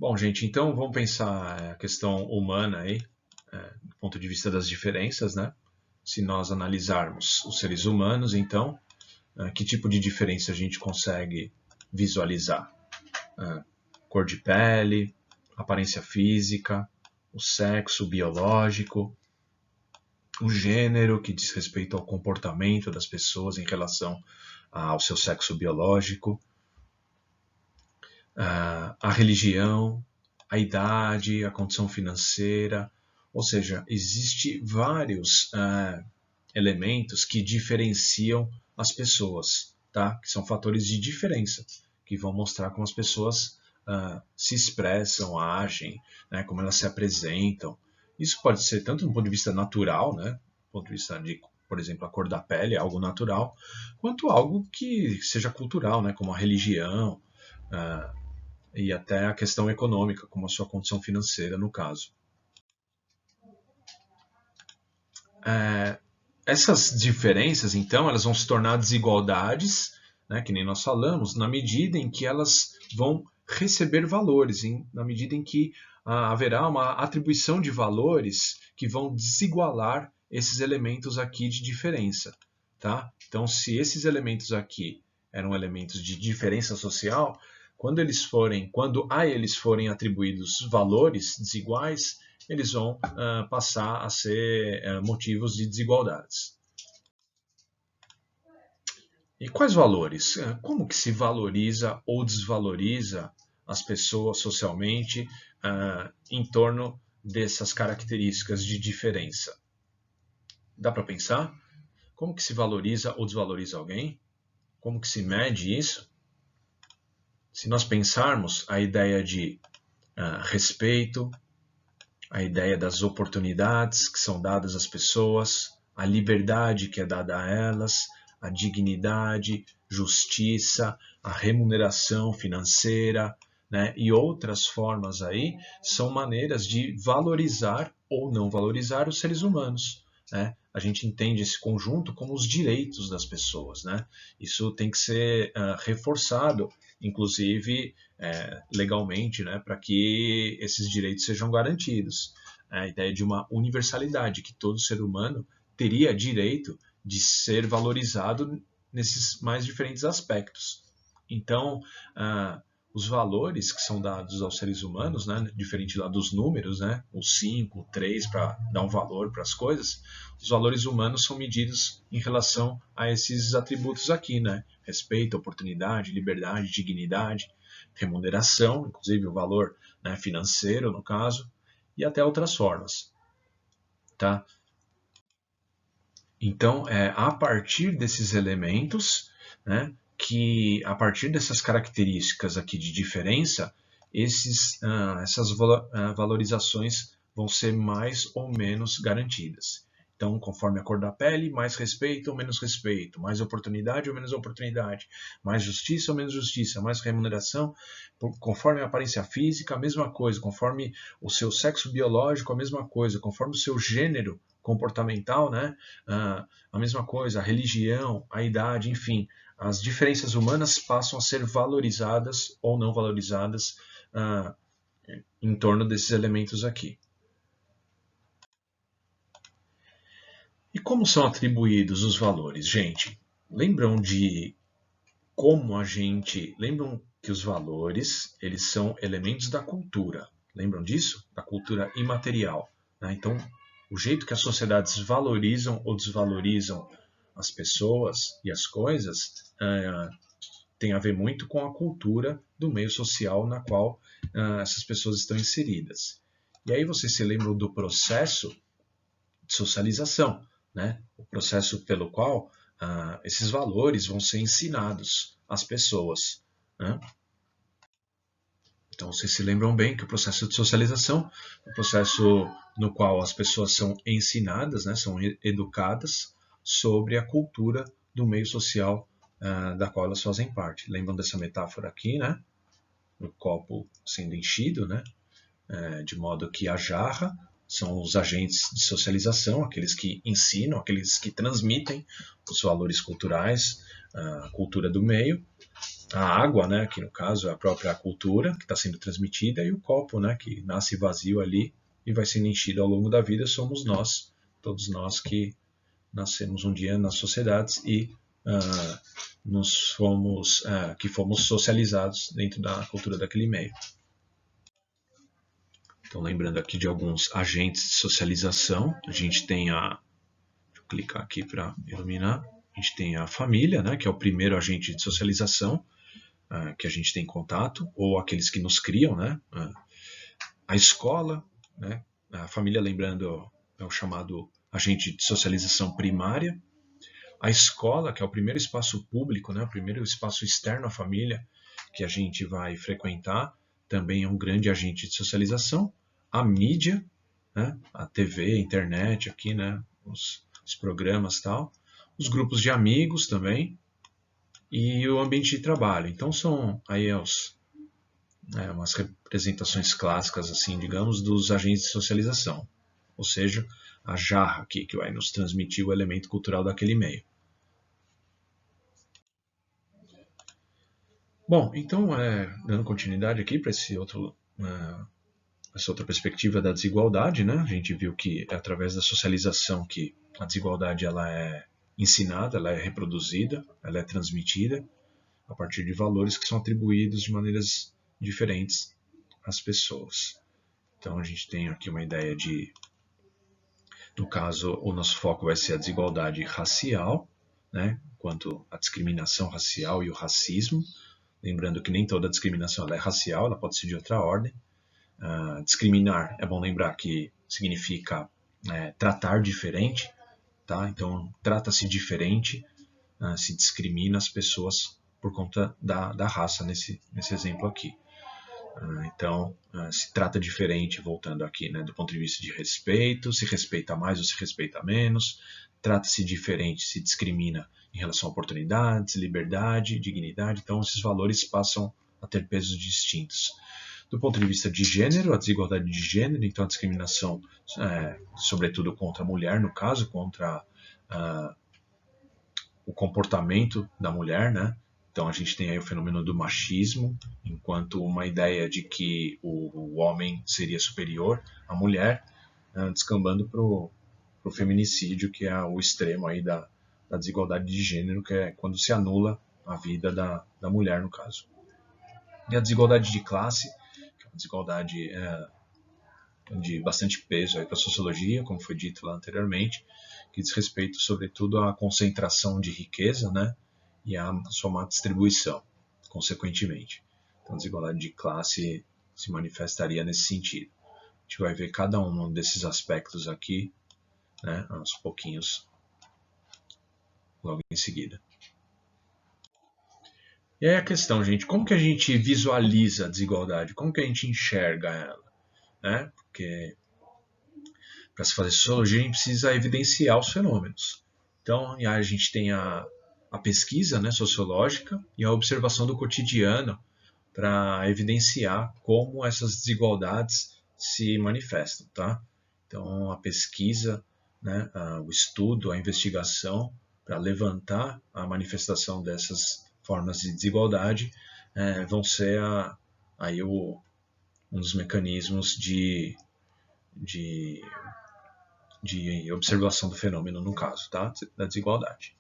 Bom, gente, então vamos pensar a questão humana aí, do ponto de vista das diferenças, né? Se nós analisarmos os seres humanos, então, que tipo de diferença a gente consegue visualizar? Cor de pele, aparência física, o sexo biológico, o gênero, que diz respeito ao comportamento das pessoas em relação ao seu sexo biológico, a religião, a idade, a condição financeira, ou seja, existe vários elementos que diferenciam as pessoas, tá? Que são fatores de diferença, que vão mostrar como as pessoas se expressam, agem, né? Como elas se apresentam. Isso pode ser tanto do ponto de vista natural, né? Do ponto de vista de, por exemplo, a cor da pele, é algo natural, quanto algo que seja cultural, né? Como a religião, e até a questão econômica, como a sua condição financeira, no caso. Essas diferenças, então, elas vão se tornar desigualdades, né, que nem nós falamos, na medida em que elas vão receber valores, na medida em que haverá uma atribuição de valores que vão desigualar esses elementos aqui de diferença. Tá? Então, se esses elementos aqui eram elementos de diferença social, quando a eles forem atribuídos valores desiguais, eles vão passar a ser motivos de desigualdades. E quais valores? Como que se valoriza ou desvaloriza as pessoas socialmente em torno dessas características de diferença? Dá para pensar? Como que se valoriza ou desvaloriza alguém? Como que se mede isso? Se nós pensarmos a ideia de respeito, a ideia das oportunidades que são dadas às pessoas, a liberdade que é dada a elas, a dignidade, justiça, a remuneração financeira, né, e outras formas aí, são maneiras de valorizar ou não valorizar os seres humanos. Né? A gente entende esse conjunto como os direitos das pessoas. Né? Isso tem que ser reforçado, inclusive legalmente, né, para que esses direitos sejam garantidos. A ideia de uma universalidade, que todo ser humano teria direito de ser valorizado nesses mais diferentes aspectos. Então, os valores que são dados aos seres humanos, né, diferente lá dos números, né, o 5, o 3, para dar um valor para as coisas, os valores humanos são medidos em relação a esses atributos aqui, né, respeito, oportunidade, liberdade, dignidade, remuneração, inclusive o valor, né, financeiro, no caso, e até outras formas. Tá? Então, a partir desses elementos, né, que a partir dessas características aqui de diferença, essas valorizações vão ser mais ou menos garantidas. Então, conforme a cor da pele, mais respeito ou menos respeito, mais oportunidade ou menos oportunidade, mais justiça ou menos justiça, mais remuneração, conforme a aparência física, a mesma coisa, conforme o seu sexo biológico, a mesma coisa, conforme o seu gênero comportamental, né? A mesma coisa, a religião, a idade, enfim, as diferenças humanas passam a ser valorizadas ou não valorizadas em torno desses elementos aqui. E como são atribuídos os valores, gente? Lembram que os valores, eles são elementos da cultura. Lembram disso? Da cultura imaterial. Né? Então, o jeito que as sociedades valorizam ou desvalorizam as pessoas e as coisas tem a ver muito com a cultura do meio social na qual essas pessoas estão inseridas. E aí vocês se lembram do processo de socialização, né? O processo pelo qual esses valores vão ser ensinados às pessoas. Né? Então, vocês se lembram bem que o processo de socialização é um processo no qual as pessoas são ensinadas, né, são educadas sobre a cultura do meio social da qual elas fazem parte. Lembram dessa metáfora aqui, né? O copo sendo enchido, né? De modo que a jarra são os agentes de socialização, aqueles que ensinam, aqueles que transmitem os valores culturais, a cultura do meio, a água, né, que no caso é a própria cultura que está sendo transmitida, e o copo, né, que nasce vazio ali e vai sendo enchido ao longo da vida, somos nós, todos nós que nascemos um dia nas sociedades e que fomos socializados dentro da cultura daquele meio. Então, lembrando aqui de alguns agentes de socialização, a gente tem deixa eu clicar aqui para iluminar, a gente tem a família, né, que é o primeiro agente de socialização, que a gente tem contato, ou aqueles que nos criam, né? A escola, né? A família, lembrando, é o chamado agente de socialização primária. A escola, que é o primeiro espaço público, né? O primeiro espaço externo à família que a gente vai frequentar, também é um grande agente de socialização. A mídia, né? A TV, a internet aqui, né? Os programas e tal. Os grupos de amigos também, e o ambiente de trabalho. Então são aí umas representações clássicas, assim, digamos, dos agentes de socialização. Ou seja, a jarra aqui que vai nos transmitir o elemento cultural daquele meio. Bom, então, dando continuidade aqui para essa outra perspectiva da desigualdade, né? A gente viu que é através da socialização que a desigualdade ela é ensinada, ela é reproduzida, ela é transmitida a partir de valores que são atribuídos de maneiras diferentes às pessoas. Então a gente tem aqui uma ideia no caso, o nosso foco vai ser a desigualdade racial, né, quanto à discriminação racial e o racismo. Lembrando que nem toda discriminação é racial, ela pode ser de outra ordem. Discriminar, é bom lembrar que significa tratar diferente, tá? Então trata-se diferente, se discrimina as pessoas por conta da raça nesse exemplo aqui. Então, se trata diferente, voltando aqui, né, do ponto de vista de respeito, se respeita mais ou se respeita menos, trata-se diferente, se discrimina em relação a oportunidades, liberdade, dignidade, então esses valores passam a ter pesos distintos. Do ponto de vista de gênero, a desigualdade de gênero, então a discriminação, sobretudo contra a mulher, no caso, contra o comportamento da mulher, né? Então a gente tem aí o fenômeno do machismo, enquanto uma ideia de que o homem seria superior à mulher, descambando para o feminicídio, que é o extremo aí da desigualdade de gênero, que é quando se anula a vida da mulher, no caso. E a desigualdade de classe, que é uma desigualdade de bastante peso para a sociologia, como foi dito lá anteriormente, que diz respeito, sobretudo, à concentração de riqueza, né, e à sua má distribuição, consequentemente. Então, a desigualdade de classe se manifestaria nesse sentido. A gente vai ver cada um desses aspectos aqui, né, aos pouquinhos, logo em seguida. E aí a questão, gente, como que a gente visualiza a desigualdade? Como que a gente enxerga ela? Né? Porque para se fazer sociologia a gente precisa evidenciar os fenômenos. Então, a gente tem a pesquisa, né, sociológica e a observação do cotidiano para evidenciar como essas desigualdades se manifestam, tá? Então, a pesquisa, né, o estudo, a investigação para levantar a manifestação dessas formas de desigualdade vão ser aí um dos mecanismos de observação do fenômeno, no caso, tá? Da desigualdade.